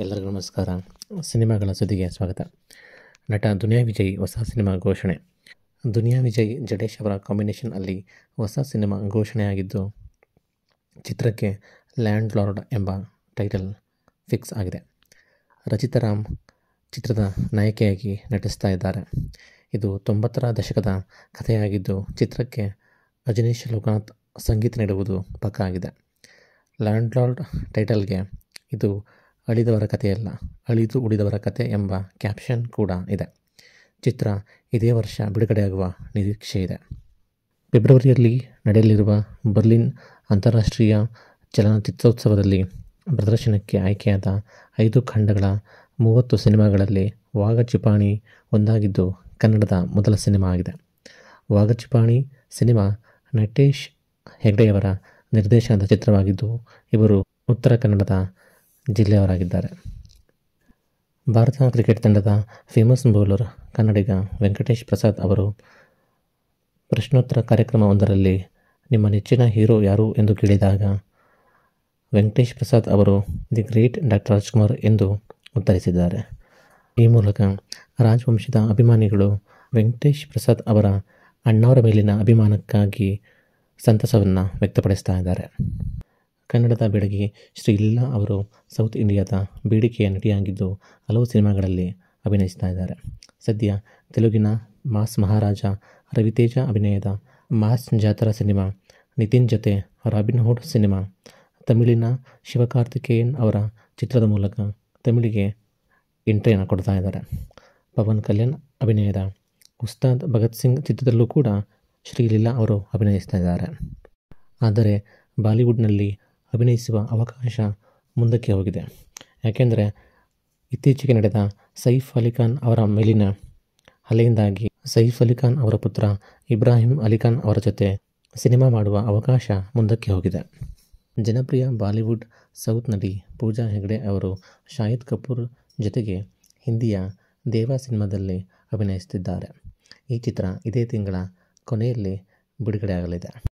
ಎಲ್ಲರಿಗೂ ನಮಸ್ಕಾರ. ಸಿನಿಮಾಗಳ ಸುದ್ದಿಗೆ ಸ್ವಾಗತ. ನಟ ದುನಿಯಾ ವಿಜಯ್ ಹೊಸ ಸಿನಿಮಾ ಘೋಷಣೆ. ದುನಿಯಾ ವಿಜಯ್ ಜಡೇಶ್ ಅವರ ಕಾಂಬಿನೇಷನ್ ಅಲ್ಲಿ ಹೊಸ ಸಿನಿಮಾ ಘೋಷಣೆಯಾಗಿದ್ದು, ಚಿತ್ರಕ್ಕೆ ಲ್ಯಾಂಡ್ ಲಾರ್ಡ್ ಎಂಬ ಟೈಟಲ್ ಫಿಕ್ಸ್ ಆಗಿದೆ. ರಚಿತಾ ರಾಮ್ ಚಿತ್ರದ ನಾಯಕಿಯಾಗಿ ನಟಿಸ್ತಾ ಇದ್ದಾರೆ. ಇದು 90ರ ದಶಕದ ಕಥೆಯಾಗಿದ್ದು, ಚಿತ್ರಕ್ಕೆ ಅಜನೀಶ್ ಲೋಕನಾಥ್ ಸಂಗೀತ ನೀಡುವುದು ಪಕ್ಕಾ ಆಗಿದೆ. ಲ್ಯಾಂಡ್ ಲಾರ್ಡ್ ಟೈಟಲ್ಗೆ ಇದು ಅಳಿದವರ ಕಥೆಯಲ್ಲ, ಅಳಿದು ಉಳಿದವರ ಕಥೆ ಎಂಬ ಕ್ಯಾಪ್ಷನ್ ಕೂಡ ಇದೆ. ಚಿತ್ರ ಇದೇ ವರ್ಷ ಬಿಡುಗಡೆಯಾಗುವ ನಿರೀಕ್ಷೆ ಇದೆ. ಫೆಬ್ರವರಿಯಲ್ಲಿ ನಡೆಯಲಿರುವ ಬರ್ಲಿನ್ ಅಂತಾರಾಷ್ಟ್ರೀಯ ಚಲನಚಿತ್ರೋತ್ಸವದಲ್ಲಿ ಪ್ರದರ್ಶನಕ್ಕೆ ಆಯ್ಕೆಯಾದ 5 ಖಂಡಗಳ 30 ಸಿನಿಮಾಗಳಲ್ಲಿ ವಾಘಚಿಪಾಣಿ ಒಂದಾಗಿದ್ದು, ಕನ್ನಡದ ಮೊದಲ ಸಿನಿಮಾ ಆಗಿದೆ. ವಾಘಚಿಪಾಣಿ ಸಿನಿಮಾ ನಟೇಶ್ ಹೆಗ್ಡೆಯವರ ನಿರ್ದೇಶನದ ಚಿತ್ರವಾಗಿದ್ದು, ಇವರು ಉತ್ತರ ಕನ್ನಡದ ಜಿಲ್ಲೆಯವರಾಗಿದ್ದಾರೆ. ಭಾರತ ಕ್ರಿಕೆಟ್ ತಂಡದ ಫೇಮಸ್ ಬೌಲರ್ ಕನ್ನಡಿಗ ವೆಂಕಟೇಶ್ ಪ್ರಸಾದ್ ಅವರು ಪ್ರಶ್ನೋತ್ತರ ಕಾರ್ಯಕ್ರಮವೊಂದರಲ್ಲಿ ನಿಮ್ಮ ನೆಚ್ಚಿನ ಹೀರೋ ಯಾರು ಎಂದು ಕೇಳಿದಾಗ ವೆಂಕಟೇಶ್ ಪ್ರಸಾದ್ ಅವರು ದಿ ಗ್ರೇಟ್ ಡಾಕ್ಟರ್ ರಾಜ್ಕುಮಾರ್ ಎಂದು ಉತ್ತರಿಸಿದ್ದಾರೆ. ಈ ಮೂಲಕ ರಾಜವಂಶದ ಅಭಿಮಾನಿಗಳು ವೆಂಕಟೇಶ್ ಪ್ರಸಾದ್ ಅವರ ಅಣ್ಣವರ ಮೇಲಿನ ಅಭಿಮಾನಕ್ಕಾಗಿ ಸಂತಸವನ್ನು ವ್ಯಕ್ತಪಡಿಸ್ತಾ ಇದ್ದಾರೆ. ಕನ್ನಡದ ಬೆಡಗಿ ಶ್ರೀಲೀಲಾ ಅವರು ಸೌತ್ ಇಂಡಿಯಾದ ಬೇಡಿಕೆಯ ನಟಿಯಾಗಿದ್ದು, ಹಲವು ಸಿನಿಮಾಗಳಲ್ಲಿ ಅಭಿನಯಿಸ್ತಾ ಇದ್ದಾರೆ. ಸದ್ಯ ತೆಲುಗಿನ ಮಾಸ್ ಮಹಾರಾಜ ರವಿತೇಜ ಅಭಿನಯದ ಮಾಸ್ ಜಾತ್ರಾ ಸಿನಿಮಾ, ನಿತಿನ್ ಜೊತೆ ರಾಬಿನ್ ಹುಡ್ ಸಿನಿಮಾ, ತಮಿಳಿನ ಶಿವಕಾರ್ತಿಕೇಯನ್ ಅವರ ಚಿತ್ರದ ಮೂಲಕ ತಮಿಳಿಗೆ ಎಂಟ್ರಿಯನ್ನು ಕೊಡ್ತಾ ಇದ್ದಾರೆ. ಪವನ್ ಕಲ್ಯಾಣ್ ಅಭಿನಯದ ಉಸ್ತಾದ್ ಭಗತ್ ಸಿಂಗ್ ಚಿತ್ರದಲ್ಲೂ ಕೂಡ ಶ್ರೀಲೀಲಾ ಅವರು ಅಭಿನಯಿಸ್ತಾ ಇದ್ದಾರೆ. ಆದರೆ ಬಾಲಿವುಡ್ನಲ್ಲಿ ಅಭಿನಯಿಸುವ ಅವಕಾಶ ಮುಂದಕ್ಕೆ ಹೋಗಿದೆ. ಯಾಕೆಂದರೆ ಇತ್ತೀಚೆಗೆ ನಡೆದ ಸೈಫ್ ಅಲಿ ಖಾನ್ ಅವರ ಮೇಲಿನ ಹಲ್ಲೆಯಿಂದಾಗಿ ಸೈಫ್ ಅಲಿ ಖಾನ್ ಅವರ ಪುತ್ರ ಇಬ್ರಾಹಿಂ ಅಲಿ ಖಾನ್ ಅವರ ಜೊತೆ ಸಿನಿಮಾ ಮಾಡುವ ಅವಕಾಶ ಮುಂದಕ್ಕೆ ಹೋಗಿದೆ. ಜನಪ್ರಿಯ ಬಾಲಿವುಡ್ ಸೌತ್ ನಟಿ ಪೂಜಾ ಹೆಗ್ಡೆ ಅವರು ಶಾಹಿದ್ ಕಪೂರ್ ಜೊತೆಗೆ ಹಿಂದಿಯ ದೇವಾ ಸಿನಿಮಾದಲ್ಲಿ ಅಭಿನಯಿಸುತ್ತಿದ್ದಾರೆ. ಈ ಚಿತ್ರ ಇದೇ ತಿಂಗಳ ಕೊನೆಯಲ್ಲಿ ಬಿಡುಗಡೆಯಾಗಲಿದೆ.